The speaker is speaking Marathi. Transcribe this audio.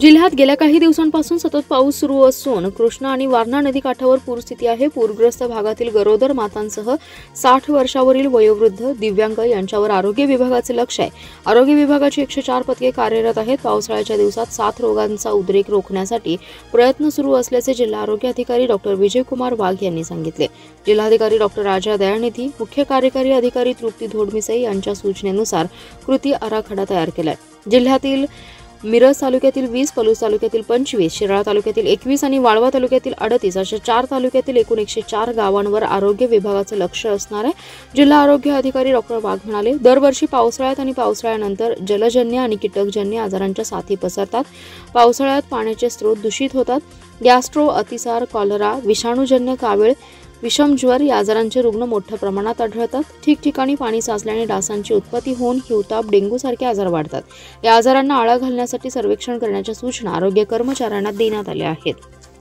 जिल्ह्यात गेल्या काही दिवसांपासून सतत पाऊस सुरू असून कृष्णा आणि वारणा नदी काठावर पूरस्थिती आहे। पूरग्रस्त भागातील गरोदर मातांसह 60 वर्षावरील वयोवृद्ध, दिव्यांग यांच्यावर आरोग्य विभागाचे लक्ष आहे। आरोग्य विभागाची 104 पथके कार्यरत आहेत। पावसाळ्याच्या दिवसात साथ रोगांचा उद्रेक रोखण्यासाठी प्रयत्न सुरू असल्याचे जिल्हा आरोग्य अधिकारी डॉ. विजयकुमार वाघ यांनी सांगितले। जिल्हाधिकारी डॉ. राजा दयानिधी, मुख्य कार्यकारी अधिकारी तृप्ती धोडमिसे यांच्या सूचनेनुसार कृती आराखडा तयार केलाय। जिल्ह्यातील मिरज तालुक्यातील 20, पलूस तालुक्यातील 25, शिराळा तालुक्यातील 21 आणि वाळवा तालुक्यातील 38 अशा 4 तालुक्यातील एकूण 104 गावांवर आरोग्य विभागाचे लक्ष असणार आहे। जिल्हा आरोग्य अधिकारी डॉ. वाघ म्हणाले, दरवर्षी पावसाळ्यात आणि पावसाळ्यानंतर जलजन्य आणि कीटकजन्य आजारांच्या साथी पसरतात। पावसाळ्यात पाण्याचे स्रोत दूषित होतात। गॅस्ट्रो, अतिसार, कॉलरा, विषाणूजन्य कावीळ, विषमज्वर या आजारांचे रुग्ण मोठ्या प्रमाणात आढळतात। ठिकठिकाणी पाणी साचल्याने डासांची उत्पत्ती होऊन हिवताप, डेंग्यू सारखे आजार वाढतात। या आजारांना आळा घालण्यासाठी सर्वेक्षण करण्याच्या सूचना आरोग्य कर्मचाऱ्यांना देण्यात आल्या आहेत।